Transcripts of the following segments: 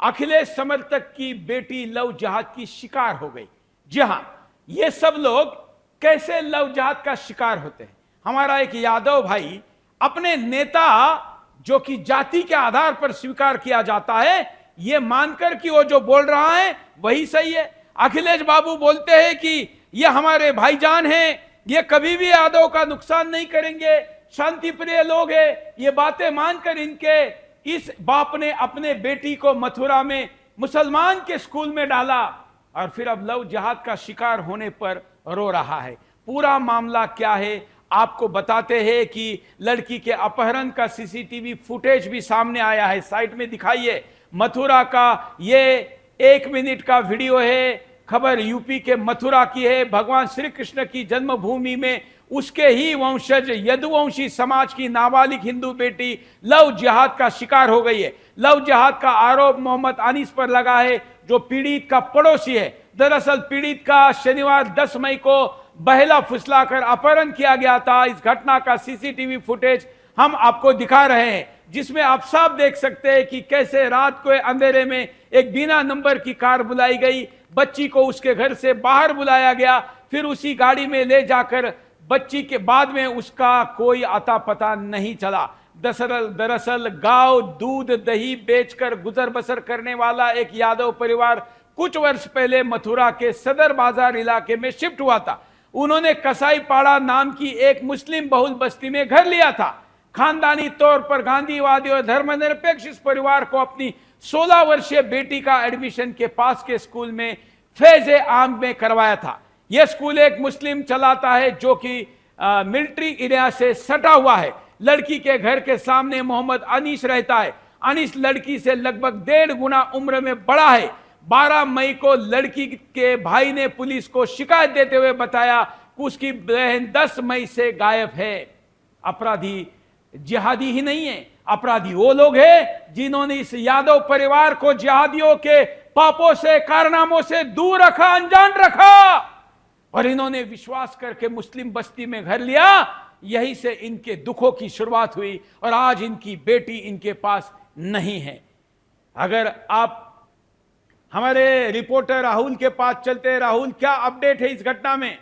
अखिलेश समर्थक की बेटी लव जिहाद की शिकार हो गई। जी हां, ये सब लोग कैसे लव जिहाद का शिकार होते हैं? हमारा एक यादव भाई अपने नेता जो कि जाति के आधार पर स्वीकार किया जाता है, यह मानकर कि वो जो बोल रहा है वही सही है। अखिलेश बाबू बोलते हैं कि ये हमारे भाईजान हैं, ये कभी भी यादव का नुकसान नहीं करेंगे, शांति प्रिय लोग हैं। ये बातें मानकर इनके इस बाप ने अपने बेटी को मथुरा में मुसलमान के स्कूल में डाला और फिर अब लव जिहाद का शिकार होने पर रो रहा है। पूरा मामला क्या है आपको बताते हैं कि लड़की के अपहरण का सीसीटीवी फुटेज भी सामने आया है, साइट में दिखाइए। मथुरा का ये 1 मिनट का वीडियो है। खबर यूपी के मथुरा की है। भगवान श्री कृष्ण की जन्मभूमि में उसके ही वंशज यदुवंशी समाज की नाबालिग हिंदू बेटी लव जिहाद का शिकार हो गई है। लव जिहाद का आरोप मोहम्मद अनीस पर लगा है, जो पीड़ित का पड़ोसी है। दरअसल पीड़ित का शनिवार 10 मई को बहला फुसलाकर अपहरण किया गया था। इस घटना का सीसीटीवी फुटेज हम आपको दिखा रहे हैं, जिसमें आप साफ देख सकते हैं कि कैसे रात को अंधेरे में एक बिना नंबर की कार बुलाई गई, बच्ची को उसके घर से बाहर बुलाया गया, फिर उसी गाड़ी में ले जाकर बच्ची के बाद में उसका कोई अता पता नहीं चला। दरअसल गांव दूध दही बेचकर गुजर बसर करने वाला एक यादव परिवार कुछ वर्ष पहले मथुरा के सदर बाजार इलाके में शिफ्ट हुआ था। उन्होंने कसाईपाड़ा नाम की एक मुस्लिम बहुल बस्ती में घर लिया था। खानदानी तौर पर गांधीवादी और धर्मनिरपेक्ष इस परिवार को अपनी 16 वर्षीय बेटी का एडमिशन के पास के स्कूल में फैज़े आम में करवाया था। यह स्कूल एक मुस्लिम चलाता है जो कि मिलिट्री एरिया से सटा हुआ है। लड़की के घर के सामने मोहम्मद अनीस रहता है। अनीस लड़की से लगभग 1.5 गुना उम्र में बड़ा है। 12 मई को लड़की के भाई ने पुलिस को शिकायत देते हुए बताया कि उसकी बहन 10 मई से गायब है। अपराधी जिहादी ही नहीं है, अपराधी वो लोग हैं जिन्होंने इस यादव परिवार को जिहादियों के पापों से कारनामों से दूर रखा, अनजान रखा, और इन्होंने विश्वास करके मुस्लिम बस्ती में घर लिया। यही से इनके दुखों की शुरुआत हुई और आज इनकी बेटी इनके पास नहीं है। अगर आप हमारे रिपोर्टर राहुल के पास चलते हैं। राहुल, क्या अपडेट है इस घटना में?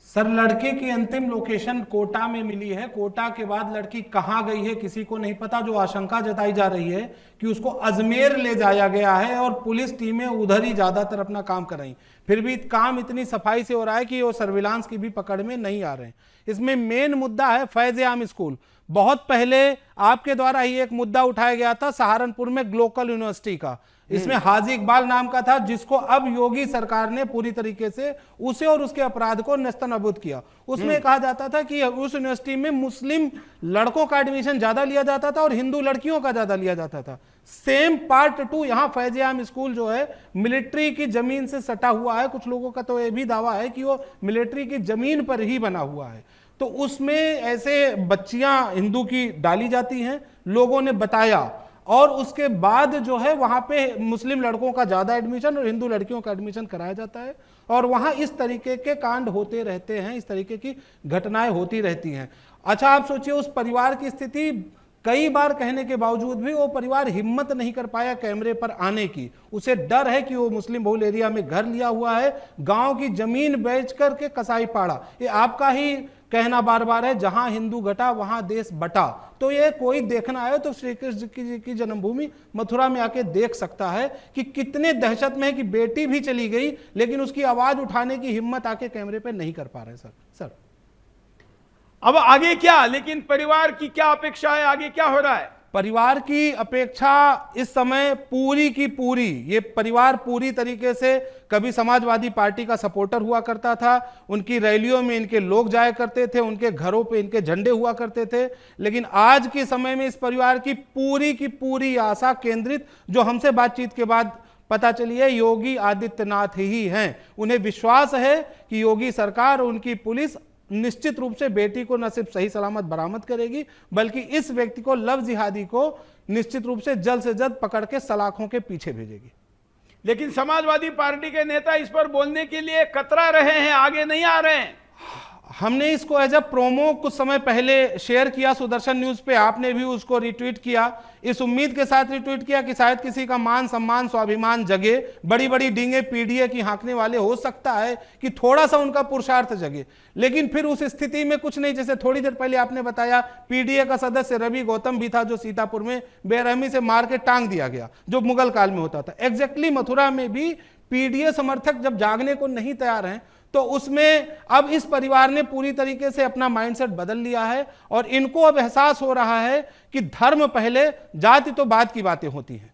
सर, लड़के की अंतिम लोकेशन कोटा में मिली है। कोटा के बाद लड़की कहां गई है किसी को नहीं पता। जो आशंका जताई जा रही है कि उसको अजमेर ले जाया गया है और पुलिस टीमें उधर ही ज्यादातर अपना काम कर रही। फिर भी काम इतनी सफाई से हो रहा है कि वो सर्विलांस की भी पकड़ में नहीं आ रहे हैं। इसमें मेन मुद्दा है फैज़े आम स्कूल। बहुत पहले आपके द्वारा ही एक मुद्दा उठाया गया था सहारनपुर में ग्लोकल यूनिवर्सिटी का। इसमें हाजी इकबाल नाम का था, जिसको अब योगी सरकार ने पूरी तरीके से उसे और उसके अपराध को नेस्तनाबूद किया। उसमें कहा जाता था कि उस यूनिवर्सिटी में मुस्लिम लड़कों का एडमिशन ज्यादा लिया जाता था और हिंदू लड़कियों का ज्यादा लिया जाता था। सेम पार्ट 2 यहां फैज़े आम स्कूल जो है मिलिट्री की जमीन से सटा हुआ है। कुछ लोगों का तो यह भी दावा है कि वो मिलिट्री की जमीन पर ही बना हुआ है। तो उसमें ऐसे बच्चियां हिंदू की डाली जाती हैं, लोगों ने बताया, और उसके बाद जो है वहां पे मुस्लिम लड़कों का ज्यादा एडमिशन और हिंदू लड़कियों का एडमिशन कराया जाता है। और वहां इस तरीके के कांड होते रहते हैं, इस तरीके की घटनाएं होती रहती हैं। अच्छा, आप सोचिए उस परिवार की स्थिति। कई बार कहने के बावजूद भी वो परिवार हिम्मत नहीं कर पाया कैमरे पर आने की। उसे डर है कि वो मुस्लिम बहुल एरिया में घर लिया हुआ है, गांव की जमीन बेच करके कसाईपाड़ा। ये आपका ही कहना बार बार है, जहां हिंदू घटा वहां देश बटा। तो ये कोई देखना आए तो श्री कृष्ण जी की जन्मभूमि मथुरा में आके देख सकता है कि कितने दहशत में है कि बेटी भी चली गई लेकिन उसकी आवाज उठाने की हिम्मत आके कैमरे पे नहीं कर पा रहे। सर अब आगे क्या, लेकिन परिवार की क्या अपेक्षा है, आगे क्या हो रहा है? परिवार की अपेक्षा इस समय पूरी की पूरी, ये परिवार पूरी तरीके से कभी समाजवादी पार्टी का सपोर्टर हुआ करता था। उनकी रैलियों में इनके लोग जाया करते थे, उनके घरों पे इनके झंडे हुआ करते थे। लेकिन आज के समय में इस परिवार की पूरी आशा केंद्रित, जो हमसे बातचीत के बाद पता चली है, योगी आदित्यनाथ ही हैं। उन्हें विश्वास है कि योगी सरकार और उनकी पुलिस निश्चित रूप से बेटी को न सिर्फ सही सलामत बरामद करेगी, बल्कि इस व्यक्ति को, लव जिहादी को, निश्चित रूप से जल्द पकड़ के सलाखों के पीछे भेजेगी। लेकिन समाजवादी पार्टी के नेता इस पर बोलने के लिए कतरा रहे हैं, आगे नहीं आ रहे हैं। हमने इसको एज अ प्रोमो कुछ समय पहले शेयर किया सुदर्शन न्यूज पे, आपने भी उसको रिट्वीट किया, इस उम्मीद के साथ रिट्वीट किया कि शायद किसी का मान सम्मान स्वाभिमान जगे, बड़ी बड़ी डींगे पीडीए की हाँकने वाले हो सकता है कि थोड़ा सा उनका पुरुषार्थ जगे। लेकिन फिर उस स्थिति में कुछ नहीं, जैसे थोड़ी देर पहले आपने बताया पीडीए का सदस्य रवि गौतम भी था जो सीतापुर में बेरहमी से मार के टांग दिया गया, जो मुगल काल में होता था। एग्जैक्टली मथुरा में भी पीडीए समर्थक जब जागने को नहीं तैयार हैं तो उसमें अब इस परिवार ने पूरी तरीके से अपना माइंडसेट बदल लिया है और इनको अब एहसास हो रहा है कि धर्म पहले, जाति तो बाद की बातें होती हैं।